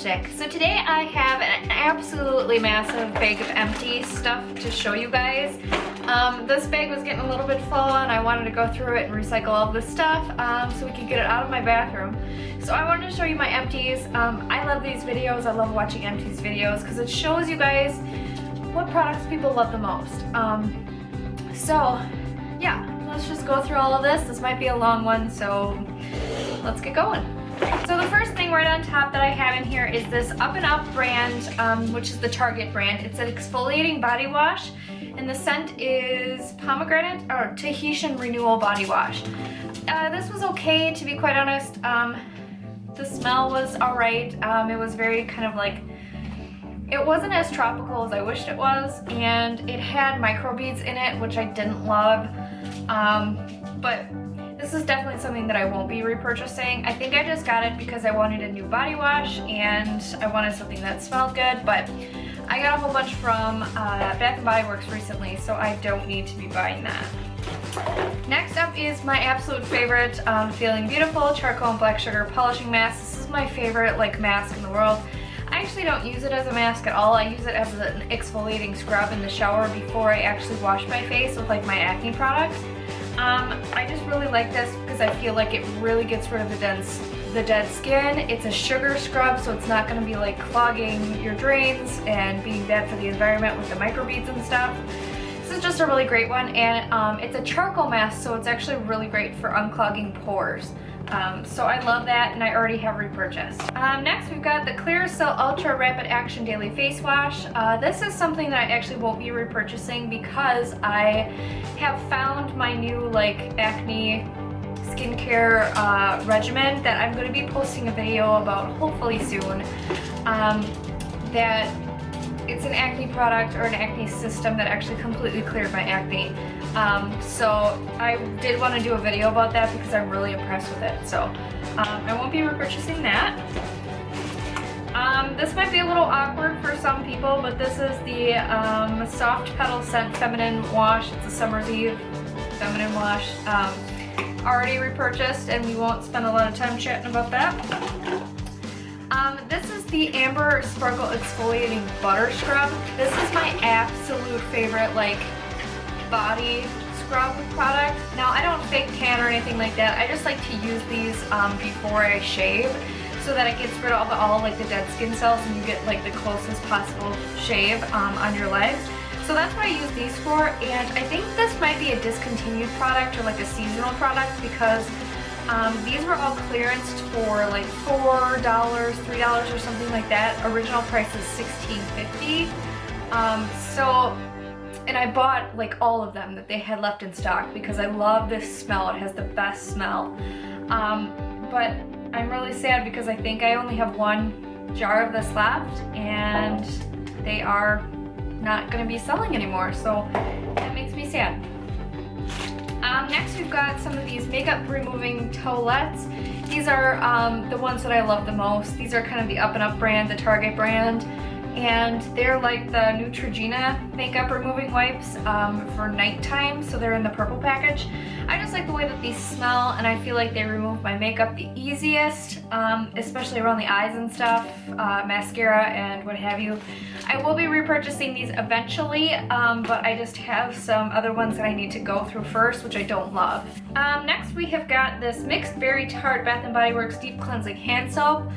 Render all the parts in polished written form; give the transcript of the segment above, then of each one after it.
lipstick. So today I have an absolutely massive bag of empty stuff to show you guys. This bag was getting a little bit full and I wanted to go through it and recycle all this stuff so we can get it out of my bathroom. So I wanted to show you my empties. I love these videos. I love watching empties videos because it shows you guys what products people love the most. So yeah, let's just go through all of this. This might be a long one, so let's get going. So the first thing right on top that I have in here is this Up and Up brand, which is the Target brand. It's an exfoliating body wash, and the scent is pomegranate or Tahitian Renewal body wash. This was okay, to be quite honest. The smell was alright. It was very kind of like, it wasn't as tropical as I wished it was, and it had microbeads in it, which I didn't love. But this is definitely something that I won't be repurchasing. I think I just got it because I wanted a new body wash and I wanted something that smelled good, but I got a whole bunch from Bath & Body Works recently, so I don't need to be buying that. Next up is my absolute favorite Feeling Beautiful Charcoal and Black Sugar Polishing Mask. This is my favorite mask in the world. I actually don't use it as a mask at all. I use it as an exfoliating scrub in the shower before I actually wash my face with my acne products. I just really like this because I feel like it really gets rid of the dead skin. It's a sugar scrub, so it's not going to be clogging your drains and being bad for the environment with the microbeads and stuff. This is just a really great one, and it's a charcoal mask, so it's actually really great for unclogging pores. So I love that, and I already have repurchased. Next we've got the Clearasil Ultra Rapid Action Daily Face Wash. This is something that I actually won't be repurchasing because I have found my new acne skincare regimen that I'm going to be posting a video about hopefully soon. That it's an acne product or an acne system that actually completely cleared my acne. So I did want to do a video about that because I'm really impressed with it. So I won't be repurchasing that. This might be a little awkward for some people, but this is the Soft Petal Scent Feminine Wash. It's a Summer's Eve feminine wash. Already repurchased, and we won't spend a lot of time chatting about that. This is the Amber Sparkle Exfoliating Butter Scrub. This is my absolute favorite body scrub product. Now I don't fake tan or anything like that. I just like to use these before I shave so that it gets rid of all the dead skin cells and you get the closest possible shave on your legs. So that's what I use these for, and I think this might be a discontinued product or a seasonal product because these were all clearanced for $4, $3 or something like that. Original price is $16.50. And I bought all of them that they had left in stock because I love this smell. It has the best smell. But I'm really sad because I think I only have one jar of this left and they are not going to be selling anymore. So that makes me sad. Next we've got some of these makeup removing towelettes. These are the ones that I love the most. These are kind of the Up and Up brand, the Target brand, and they're like the Neutrogena makeup removing wipes for nighttime, so they're in the purple package. I just like the way that these smell, and I feel like they remove my makeup the easiest, especially around the eyes and stuff, mascara and what have you. I will be repurchasing these eventually, but I just have some other ones that I need to go through first, which I don't love. Next we have got this Mixed Berry Tart Bath & Body Works Deep Cleansing Hand Soap.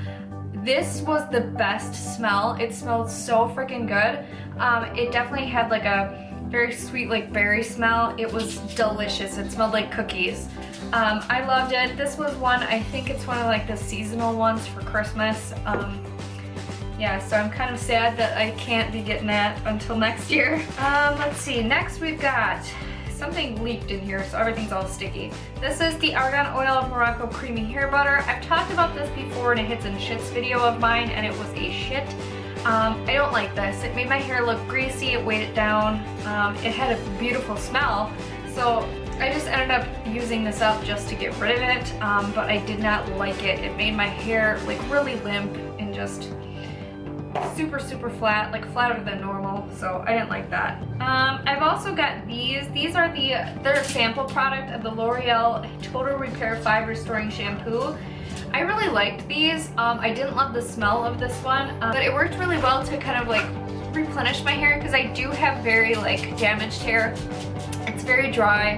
This was the best smell. It smelled so freaking good. It definitely had a very sweet berry smell. It was delicious. It smelled like cookies. I loved it. This was one, I think it's one of the seasonal ones for Christmas. Yeah, so I'm kind of sad that I can't be getting that until next year. Let's see, next we've got something leaked in here, so everything's all sticky. This is the Argan Oil of Morocco Creamy Hair Butter. I've talked about this before in a hits and shits video of mine, and it was a shit. I don't like this. It made my hair look greasy, it weighed it down. It had a beautiful smell, so I just ended up using this up just to get rid of it, but I did not like it. It made my hair really limp and just super flat, flatter than normal, so I didn't like that. I've also got these. These are they're a sample product of the L'Oreal Total Repair 5 Restoring Shampoo. I really liked these. I didn't love the smell of this one, but it worked really well to kind of like replenish my hair because I do have very like damaged hair. It's very dry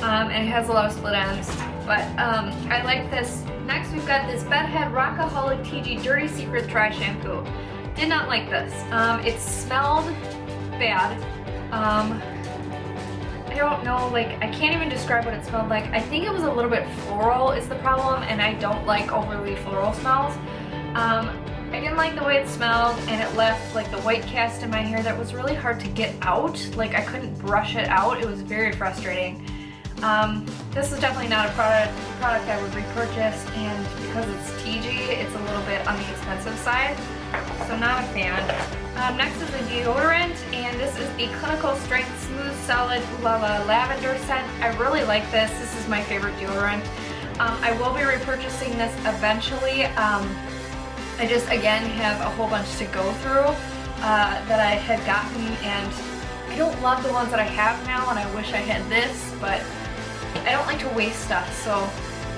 and it has a lot of split ends, but I like this. Next we've got this Bedhead Rockaholic TIGI Dirty Secret Dry Shampoo. Did not like this. It smelled bad. I don't know, like, I can't even describe what it smelled like. I think it was a little bit floral is the problem, and I don't like overly floral smells. I didn't like the way it smelled, and it left like the white cast in my hair that was really hard to get out. Like, I couldn't brush it out. It was very frustrating. This is definitely not a product I would repurchase, and because it's TIGI, it's a little bit on the expensive side, so not a fan. Next is a deodorant, and this is the Clinical Strength Smooth Solid Lavender scent. I really like this. This is my favorite deodorant. I will be repurchasing this eventually. I just, again, have a whole bunch to go through that I had gotten, and I don't love the ones that I have now, and I wish I had this, but I don't like to waste stuff, so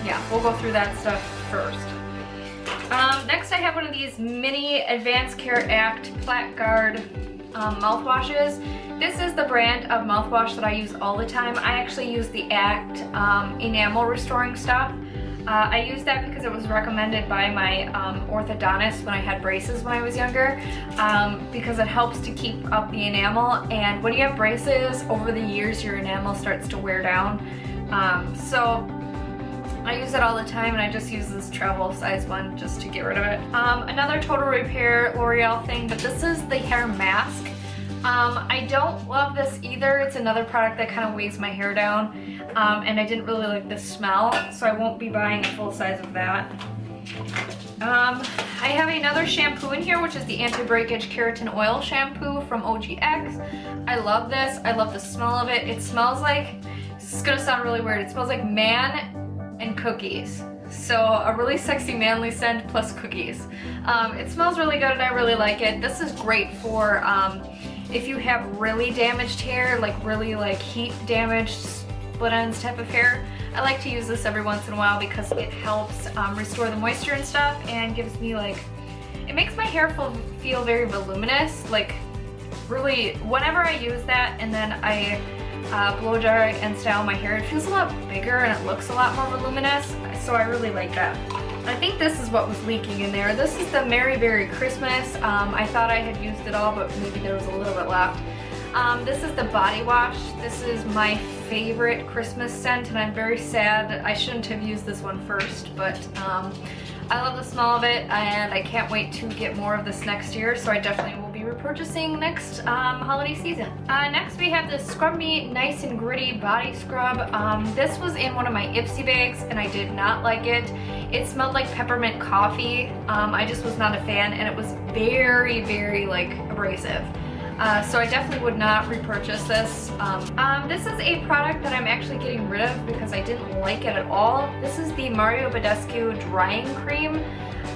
yeah, we'll go through that stuff first. Next I have one of these mini Advanced Care Act Plaque Guard mouthwashes. This is the brand of mouthwash that I use all the time. I actually use the Act enamel restoring stuff. I use that because it was recommended by my orthodontist when I had braces when I was younger, because it helps to keep up the enamel, and when you have braces, over the years your enamel starts to wear down. So I use it all the time, and I just use this travel size one just to get rid of it. Another Total Repair L'Oreal thing, but this is the hair mask. I don't love this either. It's another product that kind of weighs my hair down, and I didn't really like the smell, so I won't be buying a full size of that. I have another shampoo in here, which is the Anti-breakage Keratin Oil Shampoo from OGX. I love this. I love the smell of it. It smells like, this is gonna sound really weird, it smells like man and cookies. So a really sexy manly scent plus cookies. It smells really good and I really like it. This is great for if you have really damaged hair, like really like heat damaged, split ends type of hair. I like to use this every once in a while because it helps restore the moisture and stuff, and gives me like, it makes my hair feel very voluminous. Like really, whenever I use that and then I blow dry and style my hair, it feels a lot bigger and it looks a lot more voluminous, so I really like that. I think this is what was leaking in there. This is the Merry Berry Christmas. I thought I had used it all, but maybe there was a little bit left. This is the body wash. This is my favorite Christmas scent, and I'm very sad. I shouldn't have used this one first, but I love the smell of it, and I can't wait to get more of this next year, so I definitely will be repurchasing next holiday season. Next we have this Scrub Me Nice and Gritty Body Scrub. This was in one of my Ipsy bags, and I did not like it. It smelled like peppermint coffee. I just was not a fan, and it was very, very like abrasive. So I definitely would not repurchase this. This is a product that I'm actually getting rid of because I didn't like it at all. This is the Mario Badescu Drying Cream.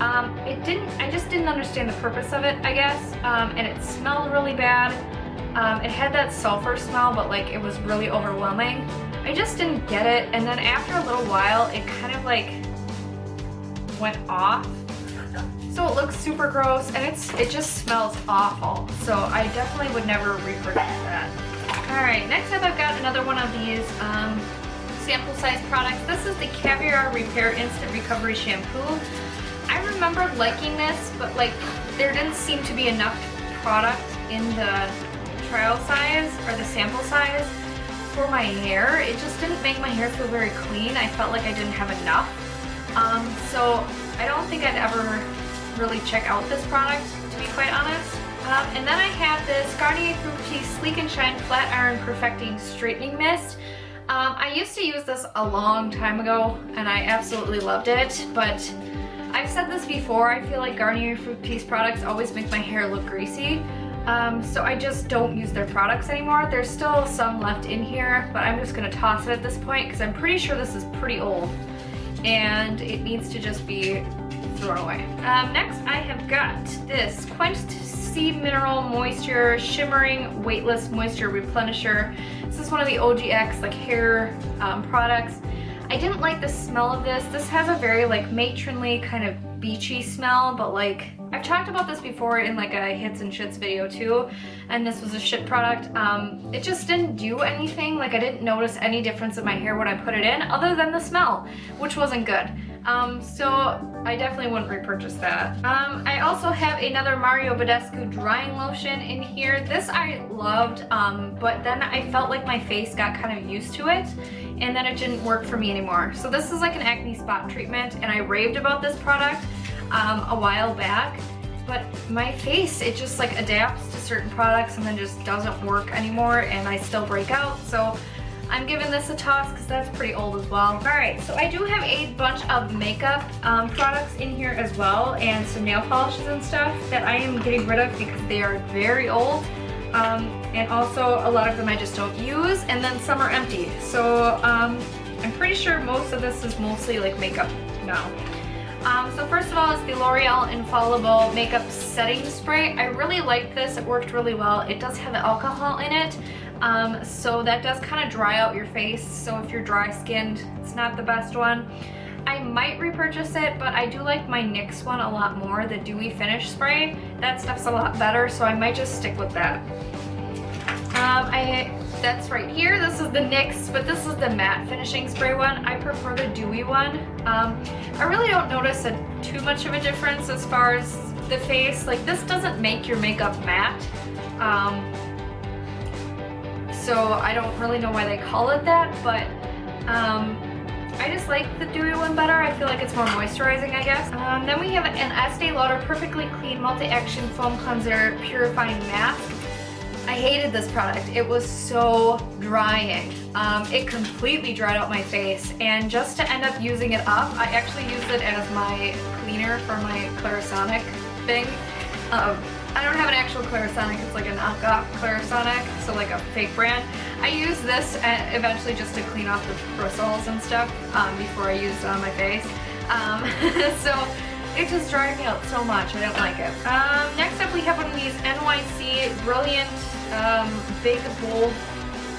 I just didn't understand the purpose of it, I guess, and it smelled really bad. It had that sulfur smell, but like it was really overwhelming. I just didn't get it, and then after a little while, it kind of like went off. So it looks super gross, and it just smells awful. So I definitely would never repurchase that. Alright, next up I've got another one of these sample size products. This is the Caviar Repair Instant Recovery Shampoo. I remember liking this, but like there didn't seem to be enough product in the trial size or the sample size for my hair. It just didn't make my hair feel very clean. I felt like I didn't have enough. So I don't think I'd ever really check out this product, to be quite honest. And then I have this Garnier Fructis Sleek and Shine Flat Iron Perfecting Straightening Mist. I used to use this a long time ago, and I absolutely loved it, but I've said this before, I feel like Garnier Fructis products always make my hair look greasy. So I just don't use their products anymore. There's still some left in here, but I'm just gonna toss it at this point because I'm pretty sure this is pretty old and it needs to just be thrown away. Next I have got this Quenched Sea Mineral Moisture Shimmering Weightless Moisture Replenisher. This is one of the OGX like hair products. I didn't like the smell of this. This has a very like matronly kind of beachy smell, but like I've talked about this before in like a hits and shits video too, and this was a shit product. It just didn't do anything. Like I didn't notice any difference in my hair when I put it in other than the smell, which wasn't good. So I definitely wouldn't repurchase that. I also have another Mario Badescu drying lotion in here. This I loved, but then I felt like my face got kind of used to it, and then it didn't work for me anymore. So this is like an acne spot treatment, and I raved about this product a while back, but my face, it just like adapts to certain products and then just doesn't work anymore, and I still break out. So I'm giving this a toss because that's pretty old as well. Alright, so I do have a bunch of makeup products in here as well, and some nail polishes and stuff that I am getting rid of because they are very old. And also a lot of them I just don't use, and then some are empty. So I'm pretty sure most of this is mostly like makeup now. So first of all is the L'Oreal Infallible Makeup Setting Spray. I really like this. It worked really well. It does have alcohol in it. So that does kind of dry out your face. So if you're dry skinned, it's not the best one. I might repurchase it, but I do like my NYX one a lot more, the Dewy Finish Spray. That stuff's a lot better, so I might just stick with that. That's right here. This is the NYX, but this is the matte finishing spray one. I prefer the dewy one. I really don't notice too much of a difference as far as the face. Like this doesn't make your makeup matte. So I don't really know why they call it that, but I just like the dewy one better. I feel like it's more moisturizing, I guess. Then we have an Estee Lauder Perfectly Clean Multi-Action Foam Cleanser Purifying Mask. I hated this product. It was so drying. It completely dried out my face, and just to end up using it up, I actually used it as my cleaner for my Clarisonic thing. I don't have an actual Clarisonic, it's like a knockoff Clarisonic, so like a fake brand. I use this eventually just to clean off the bristles and stuff before I use it on my face. So it just dried me out so much, I don't like it. Next up we have one of these NYC Brilliant Big Bold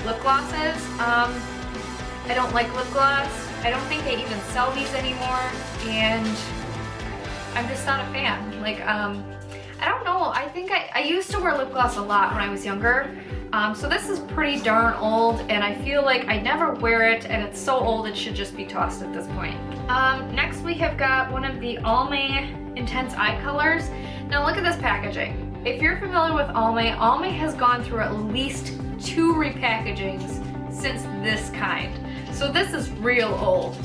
lip glosses. I don't like lip gloss. I don't think they even sell these anymore, and I'm just not a fan. Like, I don't know, I think I used to wear lip gloss a lot when I was younger. So this is pretty darn old, and I feel like I never wear it, and it's so old it should just be tossed at this point. Next we have got one of the Almay Intense Eye Colors. Now look at this packaging. If you're familiar with Almay, Almay has gone through at least 2 repackagings since this kind. So this is real old.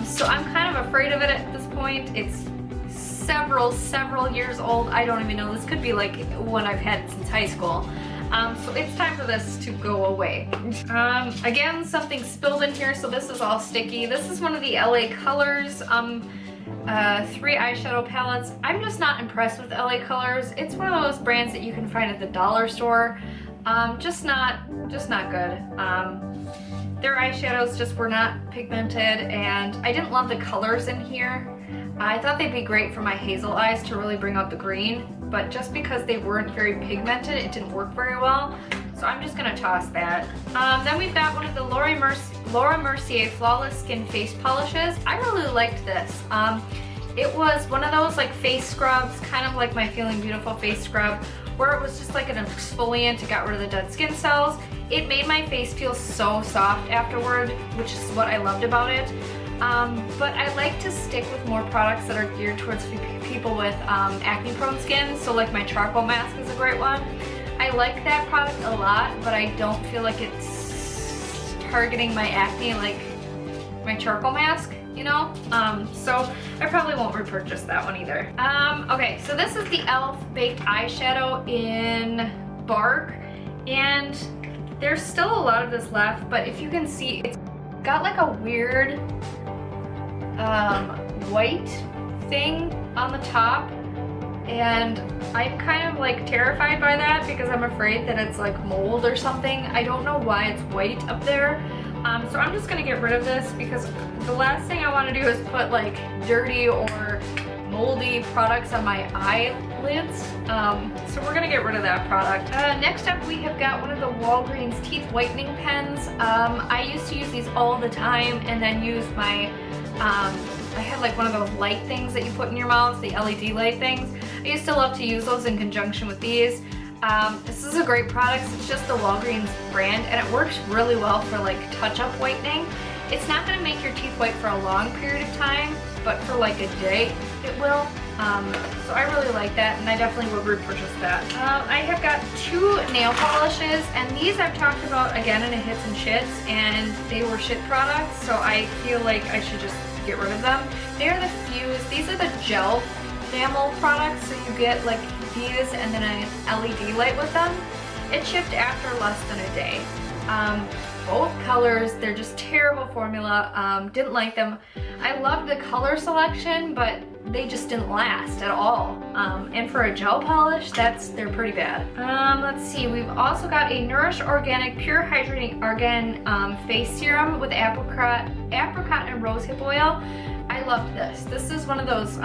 So I'm kind of afraid of it at this point. It's several years old. I don't even know. This could be like one I've had since high school. So it's time for this to go away. Again, something spilled in here, so this is all sticky. This is one of the LA Colors 3 eyeshadow palettes. I'm just not impressed with LA Colors. It's one of those brands that you can find at the dollar store. Just not good. Their eyeshadows just were not pigmented, and I didn't love the colors in here. I thought they'd be great for my hazel eyes to really bring out the green, but just because they weren't very pigmented, it didn't work very well. So I'm just gonna toss that. Then we've got one of the Laura Mercier Flawless Skin Face Polishes. I really liked this. It was one of those like face scrubs, kind of like my Feeling Beautiful face scrub, where it was just like an exfoliant to get rid of the dead skin cells. It made my face feel so soft afterward, which is what I loved about it. But I like to stick with more products that are geared towards people with acne prone skin. So like my charcoal mask is a great one. I like that product a lot, but I don't feel like it's targeting my acne like my charcoal mask, you know? So I probably won't repurchase that one either. Okay, so this is the e.l.f. Baked Eyeshadow in Bark, and there's still a lot of this left, but if you can see, it's got like a weird white thing on the top, and I'm kind of like terrified by that because I'm afraid that it's like mold or something. I don't know why it's white up there. So I'm just gonna get rid of this because the last thing I want to do is put like dirty or moldy products on my eyelids. So we're gonna get rid of that product. Next up, we have got one of the Walgreens teeth whitening pens. I used to use these all the time and then use my, I had like one of those light things that you put in your mouth, the LED light things. I used to love to use those in conjunction with these. This is a great product. It's just the Walgreens brand and it works really well for like touch-up whitening. It's not going to make your teeth white for a long period of time, but for like a day it will. So I really like that and I definitely would repurchase that. I have got 2 nail polishes and these I've talked about again in a hits and shits and they were shit products, so I feel like I should just get rid of them. They are the Fuse. These are the gel enamel products, so you get like these and then an LED light with them. It shipped after less than a day. Both colors, they're just terrible formula. Didn't like them. I loved the color selection, but they just didn't last at all. And for a gel polish, they're pretty bad. Let's see, we've also got a Nourish Organic Pure Hydrating Argan Face Serum with apricot and rosehip oil. I loved this. This is one of those,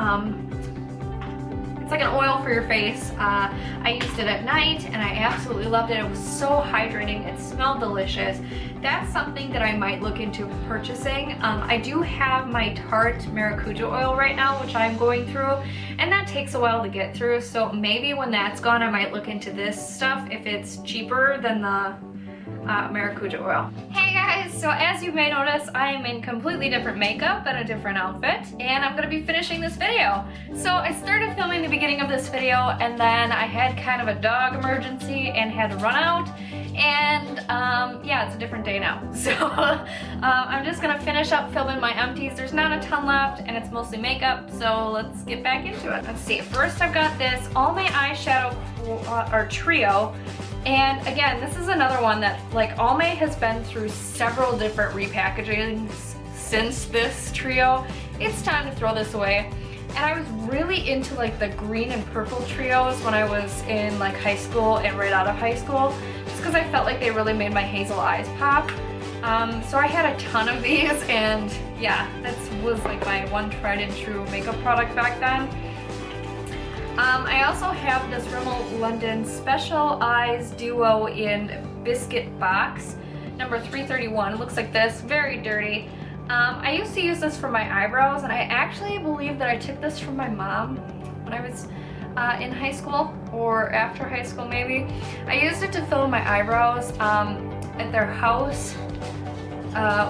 it's like an oil for your face. I used it at night and I absolutely loved it. It was so hydrating. It smelled delicious. That's something that I might look into purchasing. I do have my Tart Maracuja oil right now, which I'm going through, and that takes a while to get through. So maybe when that's gone, I might look into this stuff if it's cheaper than the Maracuja oil. Hey guys, so as you may notice, I am in completely different makeup and a different outfit, and I'm gonna be finishing this video. So I started filming the beginning of this video, and then I had kind of a dog emergency and had to run out, and yeah, it's a different day now. So I'm just gonna finish up filming my empties. There's not a ton left, and it's mostly makeup, so let's get back into it. Let's see, first I've got this All My Eyeshadow or Trio. And again, this is another one that like Almay has been through several different repackagings since this trio. It's time to throw this away. And I was really into like the green and purple trios when I was in like high school and right out of high school, just because I felt like they really made my hazel eyes pop. So I had a ton of these, and yeah, that was like my one tried and true makeup product back then. I also have this Rimmel London Special Eyes Duo in Biscuit Box, number 331. It looks like this, very dirty. I used to use this for my eyebrows, and I actually believe that I took this from my mom when I was in high school, or after high school maybe. I used it to fill my eyebrows at their house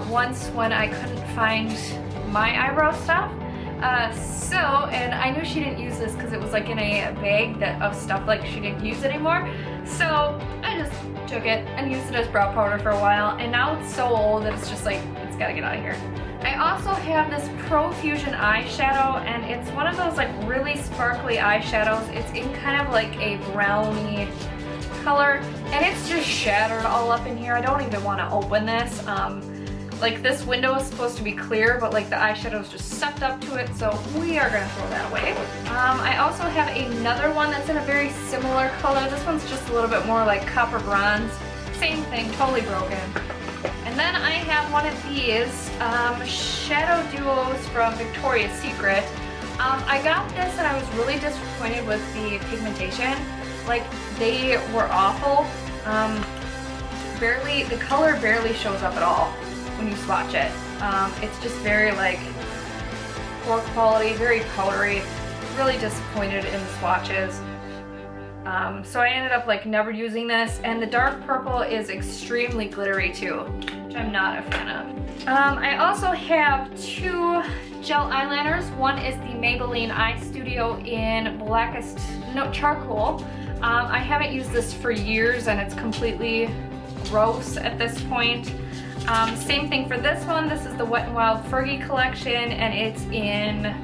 once when I couldn't find my eyebrow stuff. And I knew she didn't use this because it was like in a bag of stuff like she didn't use anymore. So I just took it and used it as brow powder for a while, and now it's so old that it's just like, it's gotta get out of here. I also have this Profusion eyeshadow, and it's one of those like really sparkly eyeshadows. It's in kind of like a browny color, and it's just shattered all up in here. I don't even want to open this. Like this window is supposed to be clear, but like the eyeshadow is just sucked up to it, so we are gonna throw that away. I also have another one that's in a very similar color. This one's just a little bit more like copper bronze. Same thing, totally broken. And then I have one of these shadow duos from Victoria's Secret. I got this and I was really disappointed with the pigmentation. Like, they were awful. The color barely shows up at all when you swatch it. It's just very like poor quality, very powdery. Really disappointed in the swatches. So I ended up like never using this, and the dark purple is extremely glittery too, which I'm not a fan of. I also have 2 gel eyeliners. One is the Maybelline Eye Studio in charcoal. I haven't used this for years and it's completely gross at this point. Same thing for this one. This is the Wet n Wild Fergie collection, and it's in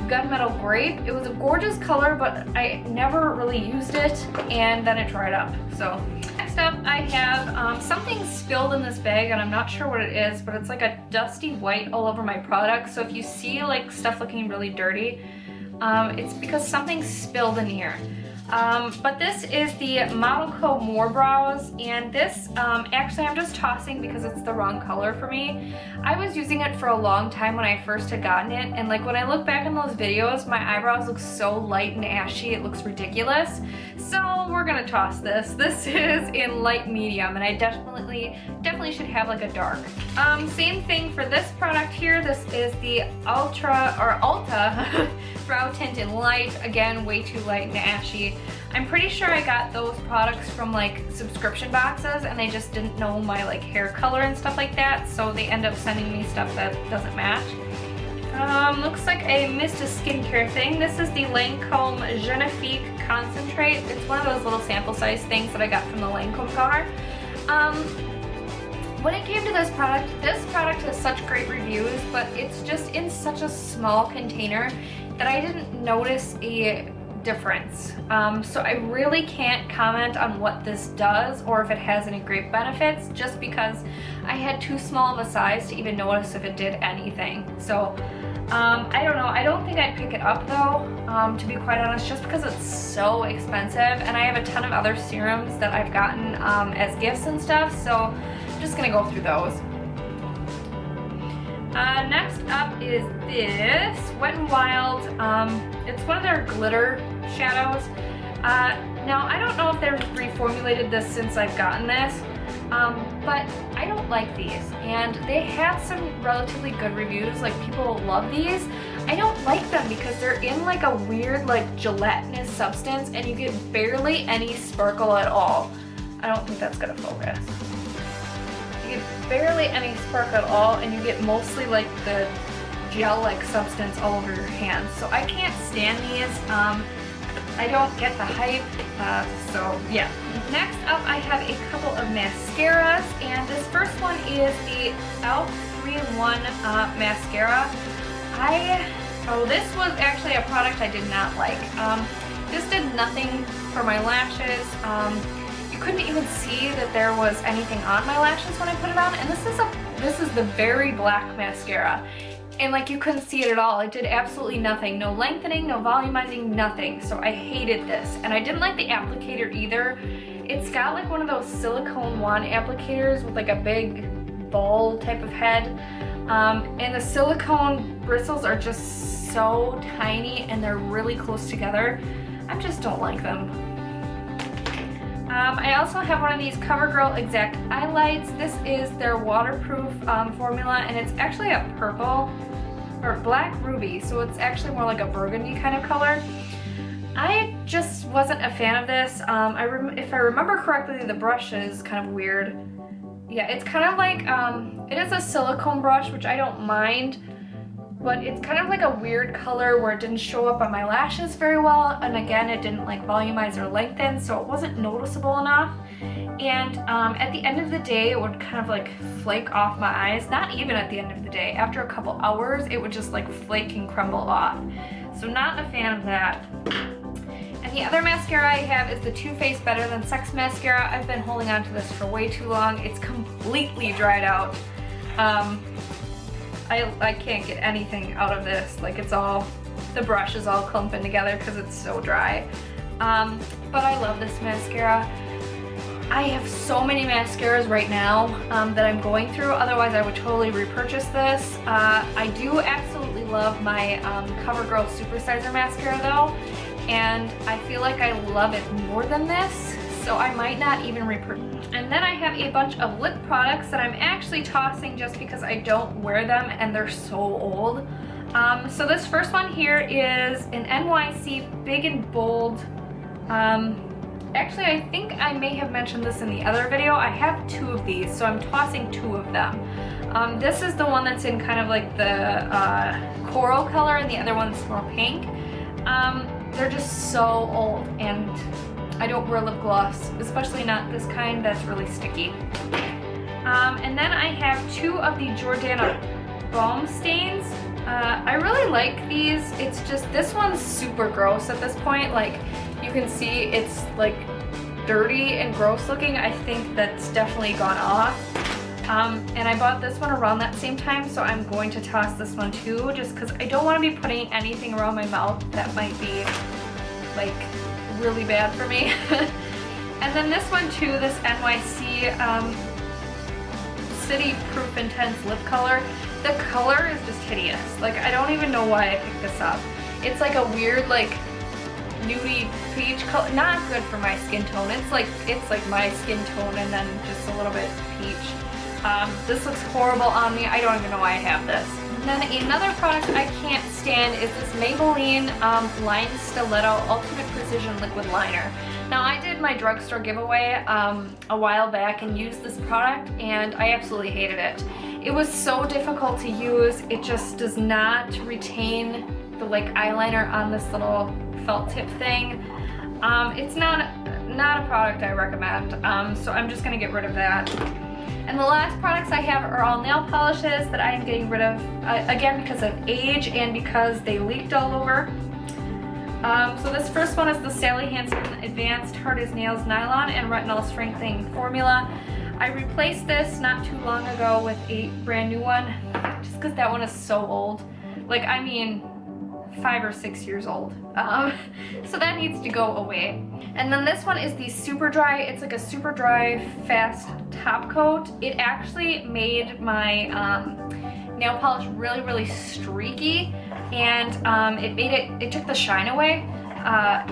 Gunmetal Grape. It was a gorgeous color, but I never really used it, and then it dried up. So next up, I have something spilled in this bag, and I'm not sure what it is, but it's like a dusty white all over my product. So if you see like stuff looking really dirty, it's because something spilled in here. But this is the Model Co. More Brows, and this, actually I'm just tossing because it's the wrong color for me. I was using it for a long time when I first had gotten it, and like when I look back in those videos, my eyebrows look so light and ashy, it looks ridiculous. So we're gonna toss this. This is in light medium, and I definitely should have like a dark. Same thing for this product here. This is the Ulta Brow Tint in Light. Again, way too light and ashy. I'm pretty sure I got those products from like subscription boxes, and they just didn't know my like hair color and stuff like that, so they end up sending me stuff that doesn't match. Looks like I missed a skincare thing. This is the Lancome Genifique Concentrate. It's one of those little sample size things that I got from the Lancome car. When it came to this product has such great reviews, but it's just in such a small container that I didn't notice a difference. So I really can't comment on what this does or if it has any great benefits, just because I had too small of a size to even notice if it did anything. So I don't know. I don't think I'd pick it up though, to be quite honest, just because it's so expensive, and I have a ton of other serums that I've gotten as gifts and stuff, so I'm just gonna go through those. Next up is this Wet n Wild. It's one of their glitter shadows. Now I don't know if they've reformulated this since I've gotten this, but I don't like these, and they have some relatively good reviews, like people love these. I don't like them because they're in like a weird like gelatinous substance, and you get barely any sparkle at all. I don't think that's gonna focus. You get barely any sparkle at all, and you get mostly like the gel-like substance all over your hands. So I can't stand these. I don't get the hype, so yeah. Next up I have a couple of mascaras, and this first one is the e.l.f. 3-in-1 mascara. This was actually a product I did not like. This did nothing for my lashes. You couldn't even see that there was anything on my lashes when I put it on, and this is the Very Black mascara. And like you couldn't see it at all. It did absolutely nothing. No lengthening, no volumizing, nothing. So I hated this. And I didn't like the applicator either. It's got like one of those silicone wand applicators with like a big ball type of head. And the silicone bristles are just so tiny, and they're really close together. I just don't like them. I also have one of these CoverGirl Exact Eye Lights. This is their waterproof formula, and it's actually a purple or black ruby, so it's actually more like a burgundy kind of color. I just wasn't a fan of this. If I remember correctly, the brush is kind of weird. Yeah, it's kind of like, it is a silicone brush, which I don't mind, but it's kind of like a weird color where it didn't show up on my lashes very well, and again, it didn't like volumize or lengthen, so it wasn't noticeable enough. And at the end of the day, it would kind of like flake off my eyes. Not even at the end of the day. After a couple hours, it would just like flake and crumble off. So not a fan of that. And the other mascara I have is the Too Faced Better Than Sex mascara. I've been holding on to this for way too long. It's completely dried out. I can't get anything out of this. Like the brush is all clumping together because it's so dry. But I love this mascara. I have so many mascaras right now that I'm going through, otherwise I would totally repurchase this. I do absolutely love my CoverGirl Supersizer mascara though, and I feel like I love it more than this, so I might not even repurchase. And then I have a bunch of lip products that I'm actually tossing just because I don't wear them and they're so old. So this first one here is an NYC Big and Bold. Actually, I think I may have mentioned this in the other video. I have two of these, so I'm tossing two of them. This is the one that's in kind of like the coral color, and the other one's more pink. They're just so old, and I don't wear lip gloss, especially not this kind that's really sticky. And then I have two of the Jordana Balm Stains. I really like these. It's just, this one's super gross at this point. Like, you can see it's like dirty and gross looking. I think that's definitely gone off. And I bought this one around that same time, so I'm going to toss this one too, just because I don't want to be putting anything around my mouth that might be like really bad for me. And then this one too, this NYC City Proof Intense Lip Color. The color is just hideous. Like, I don't even know why I picked this up. It's like a weird, like, nudie peach color. Not good for my skin tone. It's like my skin tone and then just a little bit peach. This looks horrible on me. I don't even know why I have this. And then another product I can't stand is this Maybelline Line Stiletto Ultimate Precision Liquid Liner. Now, I did my drugstore giveaway a while back and used this product, and I absolutely hated it. It was so difficult to use. It just does not retain the like eyeliner on this little felt tip thing. It's not a product I recommend, so I'm just gonna get rid of that. And the last products I have are all nail polishes that I am getting rid of, again because of age and because they leaked all over. So this first one is the Sally Hansen Advanced Hard as Nails Nylon and Retinol Strengthening Formula. I replaced this not too long ago with a brand new one, just because that one is so old. Like, I mean, 5 or 6 years old. So that needs to go away. And then this one is the Super Dry. It's like a super dry fast top coat. It actually made my nail polish really streaky, and it took the shine away,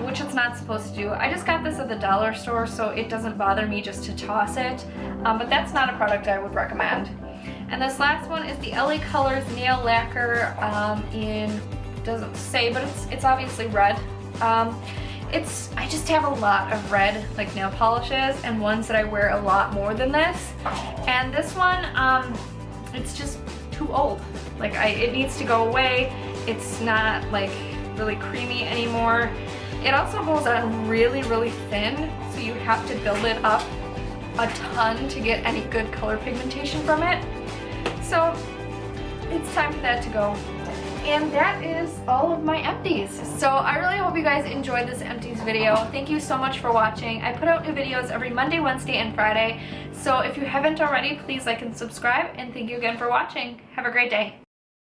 which it's not supposed to do. I just got this at the dollar store, so it doesn't bother me just to toss it, but that's not a product I would recommend. And this last one is the LA Colors Nail Lacquer in, doesn't say, but it's obviously red. I just have a lot of red like nail polishes and ones that I wear a lot more than this. And this one, it's just too old. Like, it needs to go away. It's not like really creamy anymore. It also goes on really thin, so you have to build it up a ton to get any good color pigmentation from it. So it's time for that to go. And that is all of my empties. So I really hope you guys enjoyed this empties video. Thank you so much for watching. I put out new videos every Monday, Wednesday, and Friday. So if you haven't already, please like and subscribe, and thank you again for watching. Have a great day.